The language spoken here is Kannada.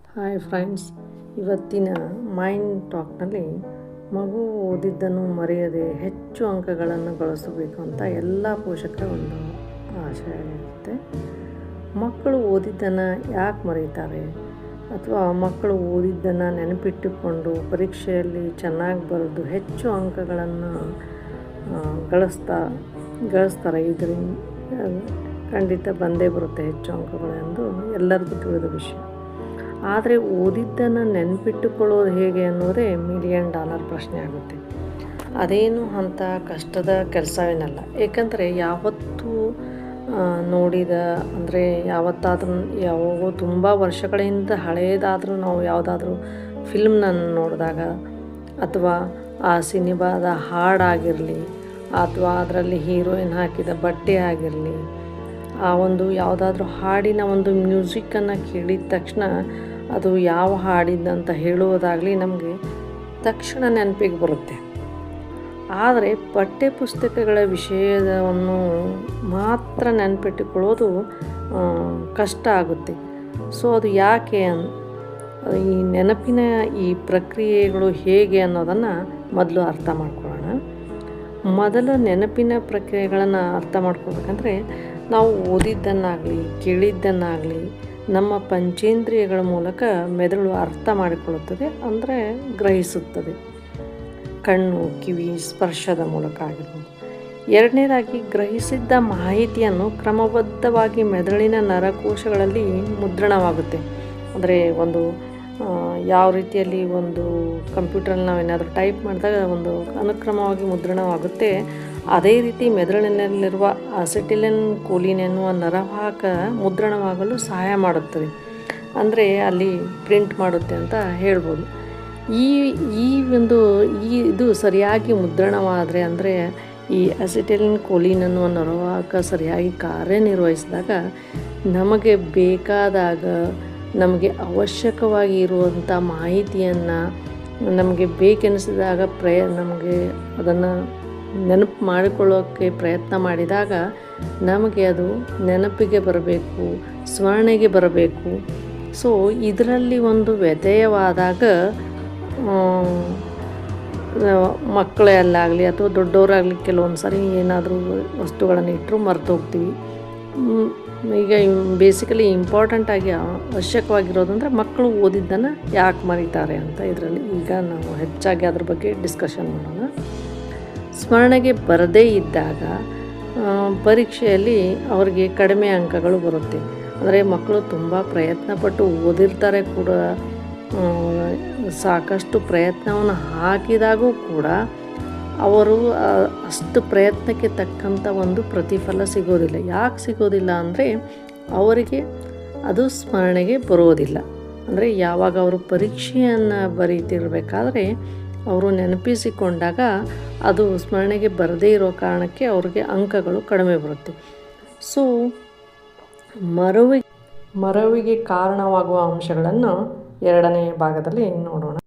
ಹಾಯ್ ಫ್ರೆಂಡ್ಸ್, ಇವತ್ತಿನ ಮೈಂಡ್ ಟಾಕ್ನಲ್ಲಿ ಮಗು ಓದಿದ್ದನ್ನು ಮರೆಯದೆ ಹೆಚ್ಚು ಅಂಕಗಳನ್ನು ಗಳಿಸಬೇಕು ಅಂತ ಎಲ್ಲ ಪೋಷಕರ ಒಂದು ಆಶಯ ಇರುತ್ತೆ. ಮಕ್ಕಳು ಓದಿದ್ದನ್ನು ಯಾಕೆ ಮರೀತಾರೆ, ಅಥವಾ ಮಕ್ಕಳು ಓದಿದ್ದನ್ನು ನೆನಪಿಟ್ಟುಕೊಂಡು ಪರೀಕ್ಷೆಯಲ್ಲಿ ಚೆನ್ನಾಗಿ ಬರೆದು ಹೆಚ್ಚು ಅಂಕಗಳನ್ನು ಗಳಿಸ್ತಾರೆ. ಇದರಿಂದ ಖಂಡಿತ ಬಂದೇ ಬರುತ್ತೆ ಹೆಚ್ಚು ಅಂಕಗಳು ಎಂದು ಎಲ್ಲರಿಗೂ ತಿಳಿದ ವಿಷಯ. ಆದರೆ ಓದಿದ್ದನ್ನು ನೆನಪಿಟ್ಟುಕೊಳ್ಳೋದು ಹೇಗೆ ಅನ್ನೋದೇ $1,000,000 ಪ್ರಶ್ನೆ ಆಗುತ್ತೆ. ಅದೇನು ಅಂಥ ಕಷ್ಟದ ಕೆಲಸವೇನಲ್ಲ. ಏಕೆಂದರೆ ಯಾವತ್ತೂ ನೋಡಿದ ಅಂದರೆ ಯಾವಾಗೋ ತುಂಬ ವರ್ಷಗಳಿಂದ ಹಳೆಯದಾದರೂ ನಾವು ಯಾವುದಾದ್ರೂ ಫಿಲ್ಮ್ನನ್ನು ನೋಡಿದಾಗ, ಅಥವಾ ಆ ಸಿನಿಮಾದ ಹಾಡಾಗಿರಲಿ, ಅಥವಾ ಅದರಲ್ಲಿ ಹೀರೋಯಿನ್ ಹಾಕಿದ ಬಟ್ಟೆ ಆಗಿರಲಿ, ಆ ಒಂದು ಯಾವುದಾದ್ರೂ ಹಾಡಿನ ಒಂದು ಮ್ಯೂಸಿಕ್ಕನ್ನು ಕೇಳಿದ ತಕ್ಷಣ ಅದು ಯಾವ ಹಾಡಿದಂತ ಹೇಳುವುದಾಗಲಿ ನಮಗೆ ತಕ್ಷಣ ನೆನಪಿಗೆ ಬರುತ್ತೆ. ಆದರೆ ಪಠ್ಯಪುಸ್ತಕಗಳ ವಿಷಯವನ್ನು ಮಾತ್ರ ನೆನಪಿಟ್ಟುಕೊಳ್ಳೋದು ಕಷ್ಟ ಆಗುತ್ತೆ. ಸೊ ಅದು ಯಾಕೆ ಈ ನೆನಪಿನ ಈ ಪ್ರಕ್ರಿಯೆಗಳು ಹೇಗೆ ಅನ್ನೋದನ್ನು ಮೊದಲು ಅರ್ಥ ಮಾಡ್ಕೊಳ್ಳೋಣ. ಮೊದಲು ನೆನಪಿನ ಪ್ರಕ್ರಿಯೆಗಳನ್ನು ಅರ್ಥ ಮಾಡ್ಕೊಳ್ಬೇಕಂದ್ರೆ, ನಾವು ಓದಿದ್ದನ್ನಾಗಲಿ ಕೇಳಿದ್ದನ್ನಾಗಲಿ ನಮ್ಮ ಪಂಚೇಂದ್ರಿಯಗಳ ಮೂಲಕ ಮೆದುಳು ಅರ್ಥ ಮಾಡಿಕೊಳ್ಳುತ್ತದೆ, ಅಂದರೆ ಗ್ರಹಿಸುತ್ತದೆ. ಕಣ್ಣು, ಕಿವಿ, ಸ್ಪರ್ಶದ ಮೂಲಕ ಆಗಿರ್ಬೋದು. ಎರಡನೇದಾಗಿ, ಗ್ರಹಿಸಿದ್ದ ಮಾಹಿತಿಯನ್ನು ಕ್ರಮಬದ್ಧವಾಗಿ ಮೆದುಳಿನ ನರಕೋಶಗಳಲ್ಲಿ ಮುದ್ರಣವಾಗುತ್ತೆ. ಅಂದರೆ ಒಂದು ಯಾವ ರೀತಿಯಲ್ಲಿ ಒಂದು ಕಂಪ್ಯೂಟ್ರಲ್ಲಿ ನಾವೇನಾದರೂ ಟೈಪ್ ಮಾಡಿದಾಗ ಒಂದು ಅನುಕ್ರಮವಾಗಿ ಮುದ್ರಣವಾಗುತ್ತೆ, ಅದೇ ರೀತಿ ಮೆದುಳಿನಲ್ಲಿರುವ ಅಸಿಟಿಲಿನ್ ಕೋಲಿನ್ ಎನ್ನುವ ನರವಾಹಕ ಮುದ್ರಣವಾಗಲು ಸಹಾಯ ಮಾಡುತ್ತದೆ. ಅಂದರೆ ಅಲ್ಲಿ ಪ್ರಿಂಟ್ ಮಾಡುತ್ತೆ ಅಂತ ಹೇಳ್ಬೋದು. ಇದು ಸರಿಯಾಗಿ ಮುದ್ರಣವಾದರೆ, ಅಂದರೆ ಈ ಅಸಿಟಿಲಿನ್ ಕೋಲಿನ್ ಅನ್ನುವ ನರವಾಹಕ ಸರಿಯಾಗಿ ಕಾರ್ಯನಿರ್ವಹಿಸಿದಾಗ ನಮಗೆ ಬೇಕಾದಾಗ, ನಮಗೆ ಅವಶ್ಯಕವಾಗಿ ಇರುವಂಥ ಮಾಹಿತಿಯನ್ನು ನಮಗೆ ಬೇಕೆನಿಸಿದಾಗ ನಮಗೆ ಅದನ್ನು ನೆನಪು ಮಾಡಿಕೊಳ್ಳೋಕ್ಕೆ ಪ್ರಯತ್ನ ಮಾಡಿದಾಗ ನಮಗೆ ಅದು ನೆನಪಿಗೆ ಬರಬೇಕು, ಸ್ಮರಣೆಗೆ ಬರಬೇಕು. ಸೊ ಇದರಲ್ಲಿ ಒಂದು ವ್ಯತ್ಯಯವಾದಾಗ ಮಕ್ಕಳೇ ಅಲ್ಲಾಗಲಿ ಅಥವಾ ದೊಡ್ಡವರಾಗಲಿ ಕೆಲವೊಂದು ಸಾರಿ ಏನಾದರೂ ವಸ್ತುಗಳನ್ನು ಇಟ್ಟರು ಮರೆತು ಹೋಗ್ತೀವಿ. ಈಗ ಬೇಸಿಕಲಿ ಇಂಪಾರ್ಟೆಂಟಾಗಿ ಅವಶ್ಯಕವಾಗಿರೋದಂದರೆ ಮಕ್ಕಳು ಓದಿದ್ದನ್ನು ಯಾಕೆ ಮರೀತಾರೆ ಅಂತ ಇದರಲ್ಲಿ ಈಗ ನಾವು ಹೆಚ್ಚಾಗಿ ಅದ್ರ ಬಗ್ಗೆ ಡಿಸ್ಕಷನ್ ಮಾಡೋಣ. ಸ್ಮರಣೆಗೆ ಬರದೇ ಇದ್ದಾಗ ಪರೀಕ್ಷೆಯಲ್ಲಿ ಅವರಿಗೆ ಕಡಿಮೆ ಅಂಕಗಳು ಬರುತ್ತೆ. ಅಂದರೆ ಮಕ್ಕಳು ತುಂಬ ಪ್ರಯತ್ನಪಟ್ಟು ಓದಿರ್ತಾರೆ ಕೂಡ, ಸಾಕಷ್ಟು ಪ್ರಯತ್ನವನ್ನು ಹಾಕಿದಾಗೂ ಕೂಡ ಅವರು ಅಷ್ಟು ಪ್ರಯತ್ನಕ್ಕೆ ತಕ್ಕಂಥ ಒಂದು ಪ್ರತಿಫಲ ಸಿಗೋದಿಲ್ಲ. ಯಾಕೆ ಸಿಗೋದಿಲ್ಲ ಅಂದರೆ, ಅವರಿಗೆ ಅದು ಸ್ಮರಣೆಗೆ ಬರೋದಿಲ್ಲ. ಅಂದರೆ ಯಾವಾಗ ಅವರು ಪರೀಕ್ಷೆಯನ್ನು ಬರೀತಿರಬೇಕಾದ್ರೆ ಅವರು ನೆನಪಿಸಿಕೊಂಡಾಗ ಅದು ಸ್ಮರಣೆಗೆ ಬರದೇ ಇರೋ ಕಾರಣಕ್ಕೆ ಅವ್ರಿಗೆ ಅಂಕಗಳು ಕಡಿಮೆ ಬರುತ್ತೆ. ಸೊ ಮರವಿಗೆ ಕಾರಣವಾಗುವ ಅಂಶಗಳನ್ನು ಎರಡನೇ ಭಾಗದಲ್ಲಿ ನೋಡೋಣ.